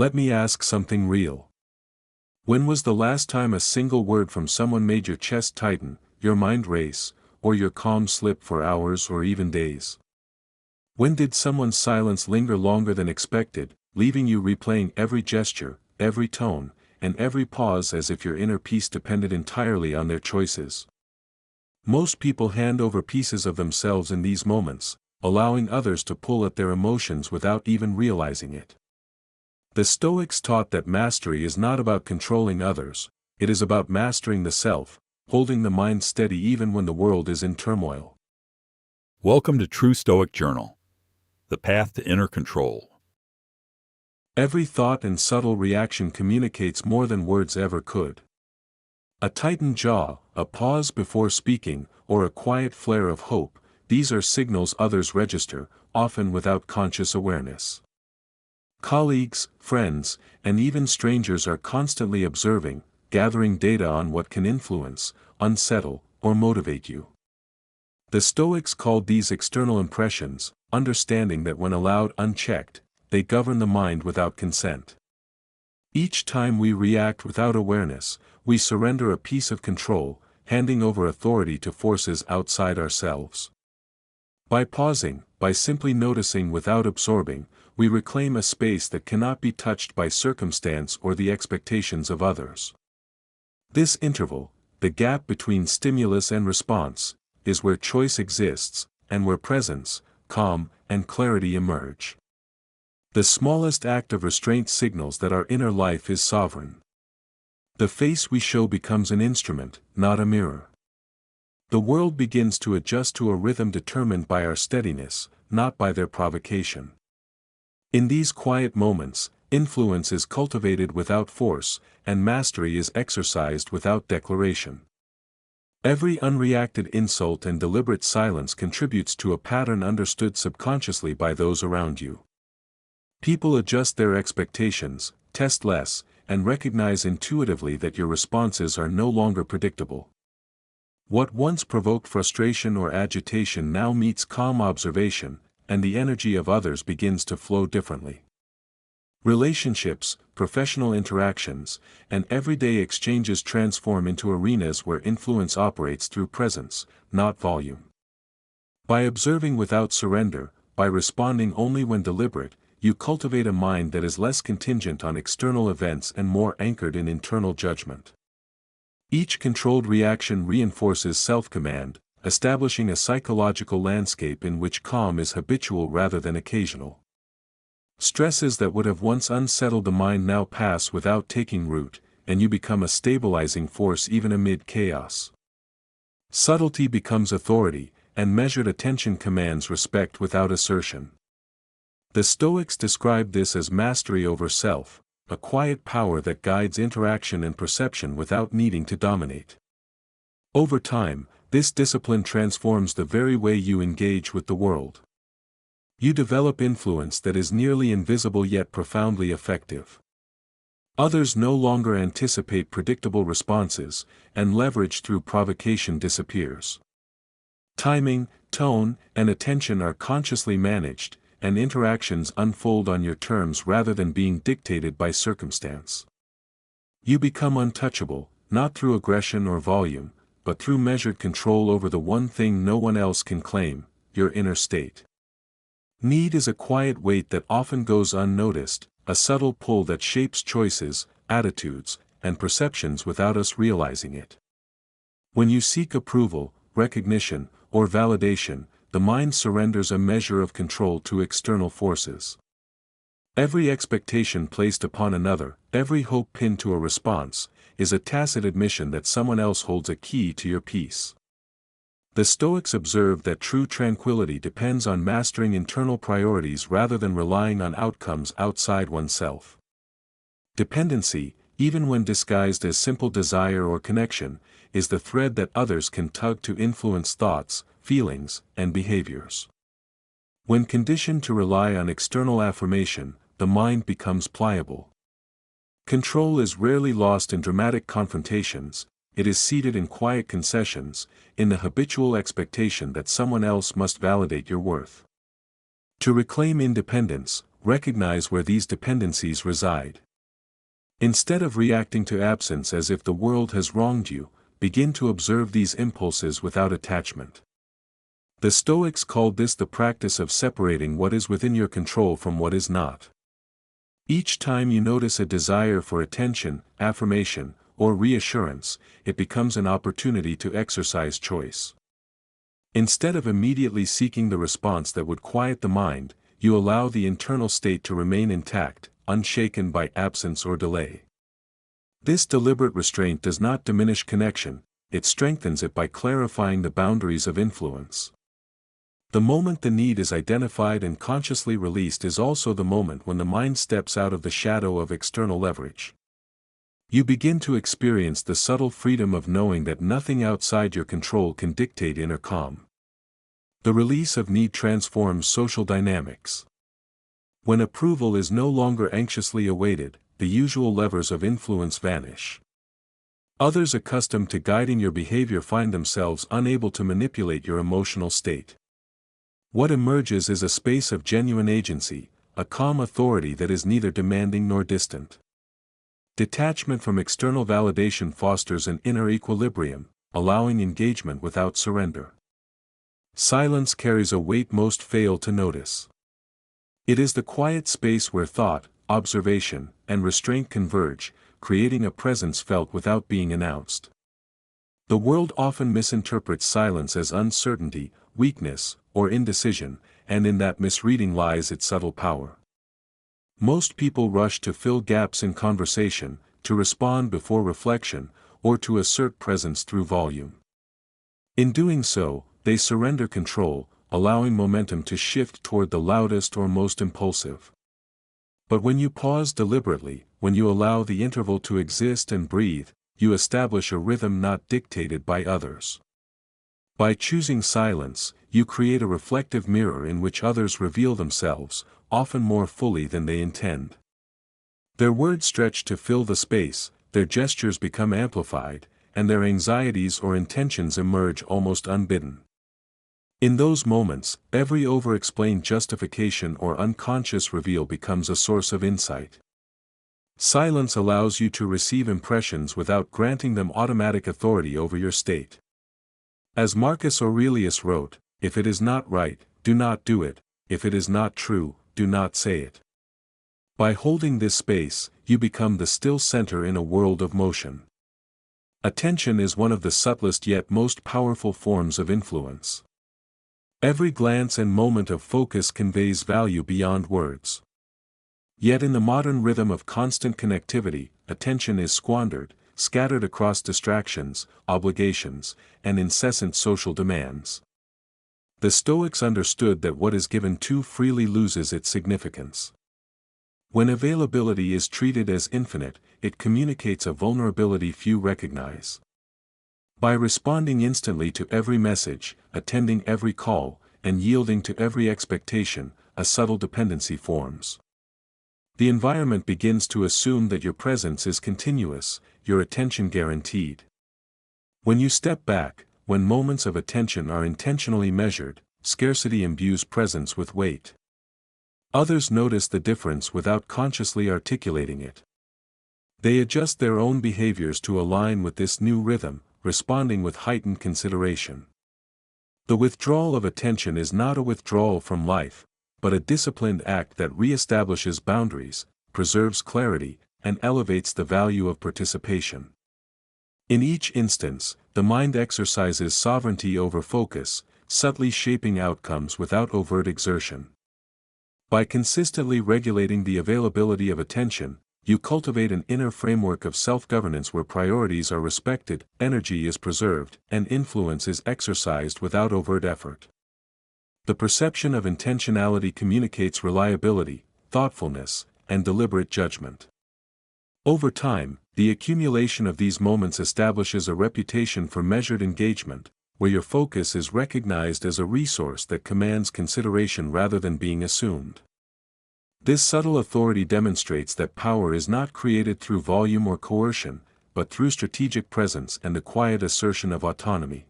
Let me ask something real. When was the last time a single word from someone made your chest tighten, your mind race, or your calm slip for hours or even days? When did someone's silence linger longer than expected, leaving you replaying every gesture, every tone, and every pause as if your inner peace depended entirely on their choices? Most people hand over pieces of themselves in these moments, allowing others to pull at their emotions without even realizing it. The Stoics taught that mastery is not about controlling others, it is about mastering the self, holding the mind steady even when the world is in turmoil. Welcome to True Stoic Journal, the path to inner control. Every thought and subtle reaction communicates more than words ever could. A tightened jaw, a pause before speaking, or a quiet flare of hope, these are signals others register, often without conscious awareness. Colleagues, friends, and even strangers are constantly observing, gathering data on what can influence, unsettle, or motivate you. The Stoics called these external impressions, understanding that when allowed unchecked, they govern the mind without consent. Each time we react without awareness, we surrender a piece of control, handing over authority to forces outside ourselves. By pausing, by simply noticing without absorbing, we reclaim a space that cannot be touched by circumstance or the expectations of others. This interval, the gap between stimulus and response, is where choice exists, and where presence, calm, and clarity emerge. The smallest act of restraint signals that our inner life is sovereign. The face we show becomes an instrument, not a mirror. The world begins to adjust to a rhythm determined by our steadiness, not by their provocation. In these quiet moments, influence is cultivated without force, and mastery is exercised without declaration. Every unreacted insult and deliberate silence contributes to a pattern understood subconsciously by those around you. People adjust their expectations, test less, and recognize intuitively that your responses are no longer predictable. What once provoked frustration or agitation now meets calm observation, and the energy of others begins to flow differently. Relationships, professional interactions, and everyday exchanges transform into arenas where influence operates through presence, not volume. By observing without surrender, by responding only when deliberate, you cultivate a mind that is less contingent on external events and more anchored in internal judgment. Each controlled reaction reinforces self-command, establishing a psychological landscape in which calm is habitual rather than occasional. Stresses that would have once unsettled the mind now pass without taking root, and you become a stabilizing force even amid chaos. Subtlety becomes authority, and measured attention commands respect without assertion. The Stoics describe this as mastery over self, a quiet power that guides interaction and perception without needing to dominate. Over time, this discipline transforms the very way you engage with the world. You develop influence that is nearly invisible yet profoundly effective. Others no longer anticipate predictable responses, and leverage through provocation disappears. Timing, tone, and attention are consciously managed, and interactions unfold on your terms rather than being dictated by circumstance. You become untouchable, not through aggression or volume, but through measured control over the one thing no one else can claim, your inner state. Need is a quiet weight that often goes unnoticed, a subtle pull that shapes choices, attitudes, and perceptions without us realizing it. When you seek approval, recognition, or validation, the mind surrenders a measure of control to external forces. Every expectation placed upon another, every hope pinned to a response, is a tacit admission that someone else holds a key to your peace. The Stoics observe that true tranquility depends on mastering internal priorities rather than relying on outcomes outside oneself. Dependency, even when disguised as simple desire or connection, is the thread that others can tug to influence thoughts, feelings, and behaviors. When conditioned to rely on external affirmation, the mind becomes pliable. Control is rarely lost in dramatic confrontations, it is seated in quiet concessions, in the habitual expectation that someone else must validate your worth. To reclaim independence, recognize where these dependencies reside. Instead of reacting to absence as if the world has wronged you, begin to observe these impulses without attachment. The Stoics called this the practice of separating what is within your control from what is not. Each time you notice a desire for attention, affirmation, or reassurance, it becomes an opportunity to exercise choice. Instead of immediately seeking the response that would quiet the mind, you allow the internal state to remain intact, unshaken by absence or delay. This deliberate restraint does not diminish connection, it strengthens it by clarifying the boundaries of influence. The moment the need is identified and consciously released is also the moment when the mind steps out of the shadow of external leverage. You begin to experience the subtle freedom of knowing that nothing outside your control can dictate inner calm. The release of need transforms social dynamics. When approval is no longer anxiously awaited, the usual levers of influence vanish. Others accustomed to guiding your behavior find themselves unable to manipulate your emotional state. What emerges is a space of genuine agency, a calm authority that is neither demanding nor distant. Detachment from external validation fosters an inner equilibrium, allowing engagement without surrender. Silence carries a weight most fail to notice. It is the quiet space where thought, observation, and restraint converge, creating a presence felt without being announced. The world often misinterprets silence as uncertainty, weakness, or indecision, and in that misreading lies its subtle power. Most people rush to fill gaps in conversation, to respond before reflection, or to assert presence through volume. In doing so, they surrender control, allowing momentum to shift toward the loudest or most impulsive. But when you pause deliberately, when you allow the interval to exist and breathe, you establish a rhythm not dictated by others. By choosing silence, you create a reflective mirror in which others reveal themselves, often more fully than they intend. Their words stretch to fill the space, their gestures become amplified, and their anxieties or intentions emerge almost unbidden. In those moments, every over-explained justification or unconscious reveal becomes a source of insight. Silence allows you to receive impressions without granting them automatic authority over your state. As Marcus Aurelius wrote, "If it is not right, do not do it, if it is not true, do not say it." By holding this space, you become the still center in a world of motion. Attention is one of the subtlest yet most powerful forms of influence. Every glance and moment of focus conveys value beyond words. Yet in the modern rhythm of constant connectivity, attention is squandered, scattered across distractions, obligations, and incessant social demands. The Stoics understood that what is given too freely loses its significance. When availability is treated as infinite, it communicates a vulnerability few recognize. By responding instantly to every message, attending every call, and yielding to every expectation, a subtle dependency forms. The environment begins to assume that your presence is continuous, your attention guaranteed. When you step back, when moments of attention are intentionally measured, scarcity imbues presence with weight. Others notice the difference without consciously articulating it. They adjust their own behaviors to align with this new rhythm, responding with heightened consideration. The withdrawal of attention is not a withdrawal from life, but a disciplined act that reestablishes boundaries, preserves clarity, and elevates the value of participation. In each instance, the mind exercises sovereignty over focus, subtly shaping outcomes without overt exertion. By consistently regulating the availability of attention, you cultivate an inner framework of self-governance where priorities are respected, energy is preserved, and influence is exercised without overt effort. The perception of intentionality communicates reliability, thoughtfulness, and deliberate judgment. Over time, the accumulation of these moments establishes a reputation for measured engagement, where your focus is recognized as a resource that commands consideration rather than being assumed. This subtle authority demonstrates that power is not created through volume or coercion, but through strategic presence and the quiet assertion of autonomy.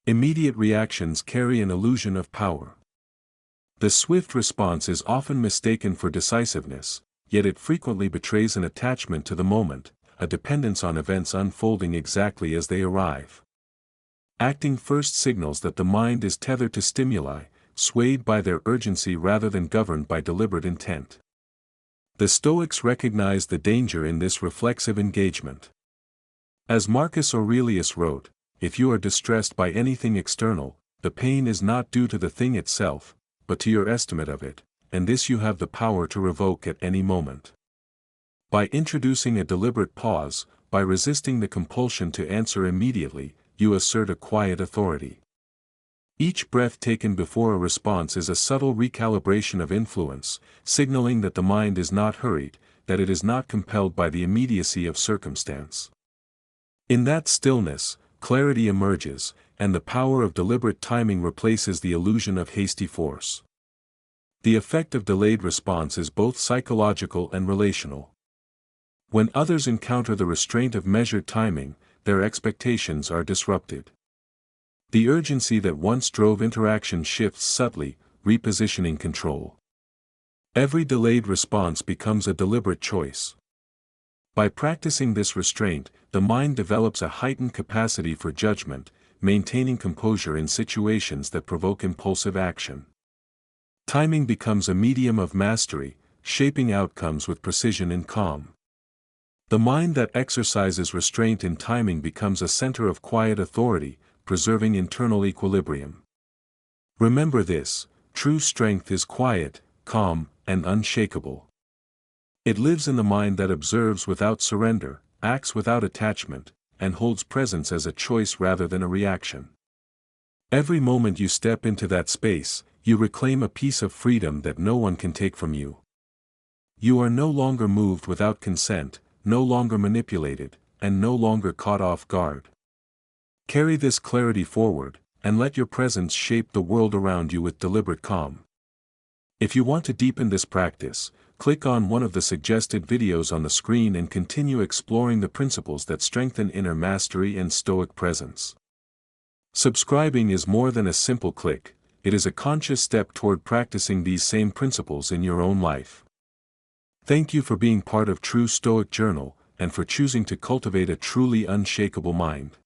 Immediate reactions carry an illusion of power. The swift response is often mistaken for decisiveness, yet it frequently betrays an attachment to the moment, a dependence on events unfolding exactly as they arrive. Acting first signals that the mind is tethered to stimuli, swayed by their urgency rather than governed by deliberate intent. The Stoics recognize the danger in this reflexive engagement. As Marcus Aurelius wrote, "If you are distressed by anything external, the pain is not due to the thing itself, but to your estimate of it, and this you have the power to revoke at any moment." By introducing a deliberate pause, by resisting the compulsion to answer immediately, you assert a quiet authority. Each breath taken before a response is a subtle recalibration of influence, signaling that the mind is not hurried, that it is not compelled by the immediacy of circumstance. In that stillness, clarity emerges, and the power of deliberate timing replaces the illusion of hasty force. The effect of delayed response is both psychological and relational. When others encounter the restraint of measured timing, their expectations are disrupted. The urgency that once drove interaction shifts subtly, repositioning control. Every delayed response becomes a deliberate choice. By practicing this restraint, the mind develops a heightened capacity for judgment, maintaining composure in situations that provoke impulsive action. Timing becomes a medium of mastery, shaping outcomes with precision and calm. The mind that exercises restraint in timing becomes a center of quiet authority, preserving internal equilibrium. Remember this: true strength is quiet, calm, and unshakable. It lives in the mind that observes without surrender, acts without attachment, and holds presence as a choice rather than a reaction. Every moment you step into that space, you reclaim a piece of freedom that no one can take from you. You are no longer moved without consent, no longer manipulated, and no longer caught off guard. Carry this clarity forward, and let your presence shape the world around you with deliberate calm. If you want to deepen this practice, click on one of the suggested videos on the screen and continue exploring the principles that strengthen inner mastery and Stoic presence. Subscribing is more than a simple click, it is a conscious step toward practicing these same principles in your own life. Thank you for being part of True Stoic Journal, and for choosing to cultivate a truly unshakable mind.